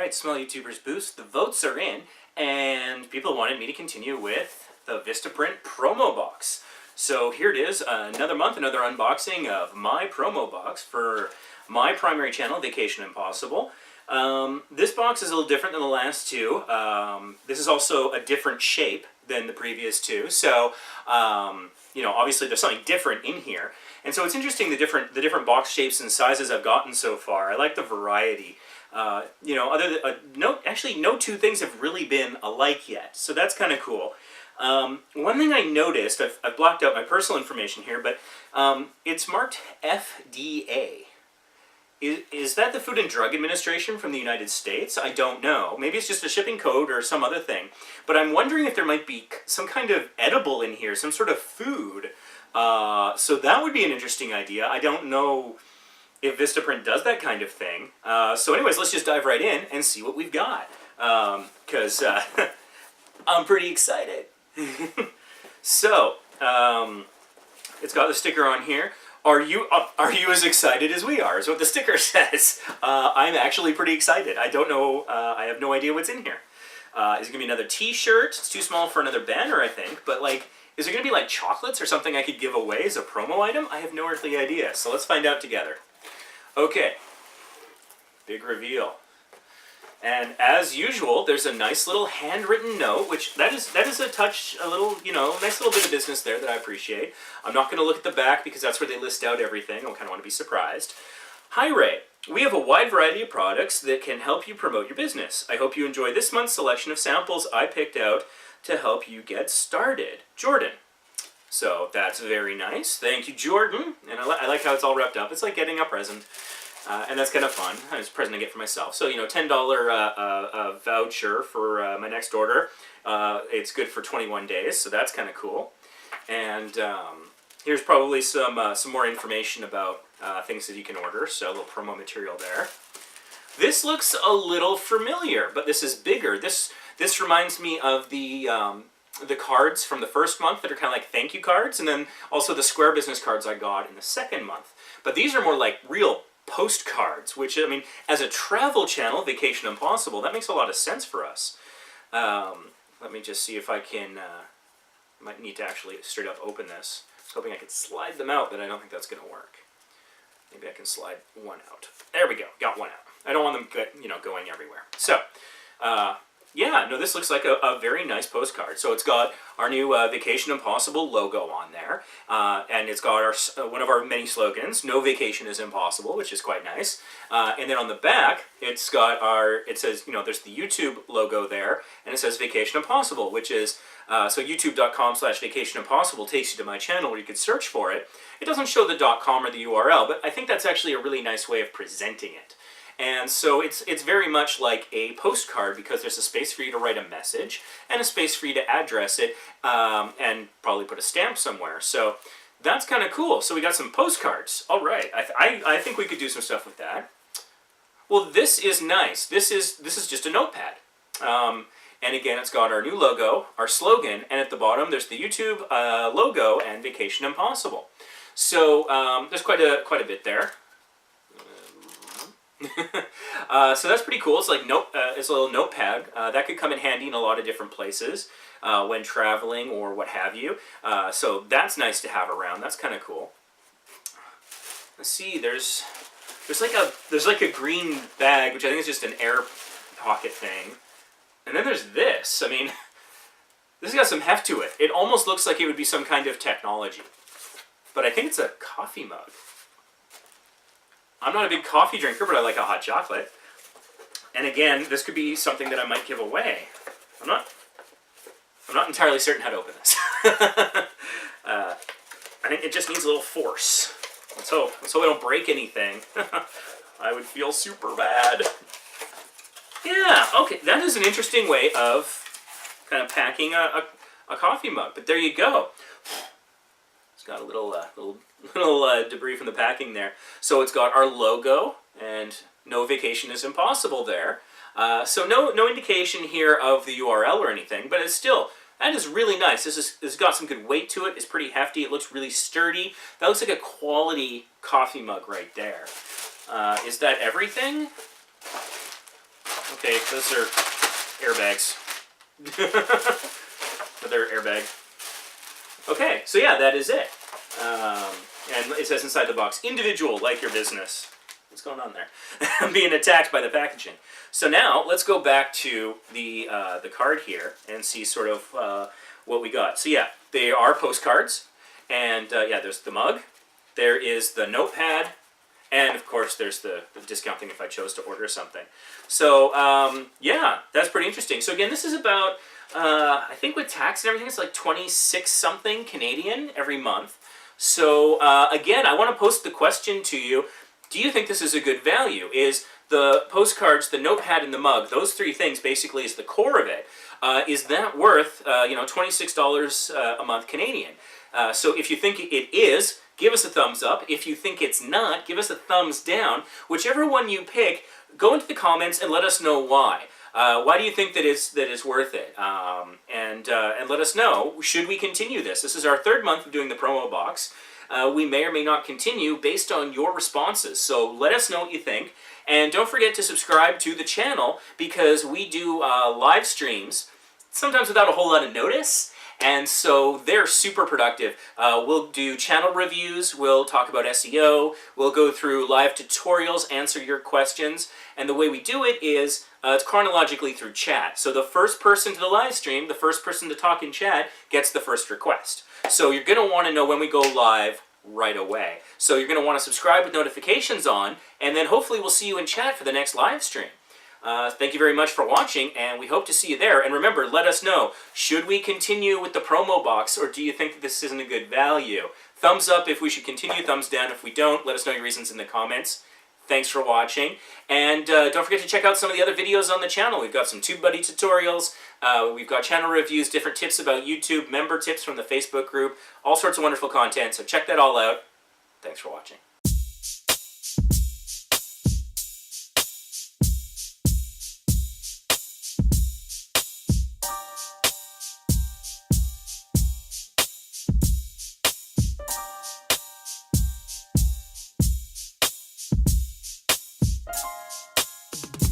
right, Small YouTubers Boost. The votes are in, and people wanted me to continue with the VistaPrint PromoBox. So here it is, another month, another unboxing of my PromoBox for my primary channel, Vacation Impossible. This box is a little different than the last two. This is also a different shape than the previous two, so you know, obviously there's something different in here. And so it's interesting the different box shapes and sizes I've gotten so far. I like the variety. You know, other than, actually no two things have really been alike yet, so that's kind of cool. One thing I noticed, I've blocked out my personal information here, but it's marked FDA. Is that the Food and Drug Administration from the United States? I don't know. Maybe it's just a shipping code or some other thing. But I'm wondering if there might be some kind of edible in here, some sort of food. So that would be an interesting idea. I don't know if VistaPrint does that kind of thing. So anyways, let's just dive right in and see what we've got. Because I'm pretty excited. So, it's got the sticker on here. Are you as excited as we are, is what the sticker says. I'm actually pretty excited. I don't know, I have no idea what's in here. Is it going to be another t-shirt? It's too small for another banner, I think. But, like, is there going to be, like, chocolates or something I could give away as a promo item? I have no earthly idea. So let's find out together. Okay. Big reveal. And as usual, there's a nice little handwritten note, which that is a touch, a little, you know, nice little bit of business there that I appreciate. I'm not going to look at the back because that's where they list out everything. I kind of want to be surprised. Hi, Ray. We have a wide variety of products that can help you promote your business. I hope you enjoy this month's selection of samples I picked out to help you get started. Jordan. So that's very nice. Thank you, Jordan. And I like how it's all wrapped up. It's like getting a present. And that's kind of fun. It's a present I get for myself. So, you know, $10 voucher for my next order. It's good for 21 days, so that's kind of cool. And here's probably some more information about things that you can order. So a little promo material there. This looks a little familiar, but this is bigger. This reminds me of the cards from the first month that are kind of like thank you cards, and then also the Square Business cards I got in the second month. But these are more like real postcards, which, I mean, as a travel channel, Vacation Impossible, that makes a lot of sense for us. Let me just see if I can, might need to actually straight up open this. I was hoping I could slide them out, but I don't think that's going to work. Maybe I can slide one out. There we go, got one out. I don't want them, you know, going everywhere. So, yeah, no, this looks like a very nice postcard. So it's got our new Vacation Impossible logo on there, and it's got our one of our many slogans, "No vacation is impossible," which is quite nice. And then on the back, it's got it says, you know, there's the YouTube logo there, and it says Vacation Impossible, which is, so youtube.com/Vacation Impossible takes you to my channel where you could search for it. It doesn't show the .com or the URL, but I think that's actually a really nice way of presenting it. And so it's very much like a postcard because there's a space for you to write a message and a space for you to address it and probably put a stamp somewhere. So that's kind of cool. So we got some postcards. All right, I think we could do some stuff with that. Well, this is nice. This is just a notepad. And again, it's got our new logo, our slogan, and at the bottom there's the YouTube logo and Vacation Impossible. So there's quite a bit there. So that's pretty cool. It's like it's a little notepad that could come in handy in a lot of different places when traveling or what have you. So that's nice to have around. That's kind of cool. Let's see. There's like a green bag, which I think is just an air pocket thing. And then there's this. I mean, this has got some heft to it. It almost looks like it would be some kind of technology, but I think it's a coffee mug. I'm not a big coffee drinker, but I like a hot chocolate. And again, this could be something that I might give away. I'm not entirely certain how to open this. I think it just needs a little force. Let's hope I don't break anything. I would feel super bad. Yeah, okay, that is an interesting way of kind of packing a coffee mug. But there you go. It's got a little debris from the packing there. So it's got our logo and no vacation is impossible there. So no indication here of the URL or anything, but it's still, that is really nice. This has got some good weight to it. It's pretty hefty. It looks really sturdy. That looks like a quality coffee mug right there. Is that everything? Okay, those are airbags. Another airbag. Okay, so yeah, that is it. And it says inside the box, individual, like your business. What's going on there? I'm being attacked by the packaging. So now, let's go back to the card here and see sort of what we got. So yeah, they are postcards. And yeah, there's the mug. There is the notepad. And of course, there's the discount thing if I chose to order something. So yeah, that's pretty interesting. So again, this is about, I think with tax and everything, it's like 26 something Canadian every month. So again, I want to post the question to you. Do you think this is a good value? Is the postcards, the notepad, and the mug, those three things basically is the core of it. Is that worth $26 a month Canadian? So if you think it is, give us a thumbs up. If you think it's not, give us a thumbs down. Whichever one you pick, go into the comments and let us know why. Why do you think that is worth it? And let us know, should we continue this? This is our third month of doing the promo box. We may or may not continue based on your responses. So let us know what you think. And don't forget to subscribe to the channel because we do live streams, sometimes without a whole lot of notice. And so they're super productive. We'll do channel reviews, we'll talk about SEO, we'll go through live tutorials, answer your questions, and the way we do it is it's chronologically through chat. So the first person to the live stream, the first person to talk in chat, gets the first request. So you're going to want to know when we go live right away. So you're going to want to subscribe with notifications on, and then hopefully we'll see you in chat for the next live stream. Thank you very much for watching, and we hope to see you there. And remember, let us know, should we continue with the promo box, or do you think that this isn't a good value? Thumbs up if we should continue, thumbs down if we don't. Let us know your reasons in the comments. Thanks for watching, and don't forget to check out some of the other videos on the channel. We've got some TubeBuddy tutorials, we've got channel reviews, different tips about YouTube, member tips from the Facebook group, all sorts of wonderful content, so check that all out. Thanks for watching.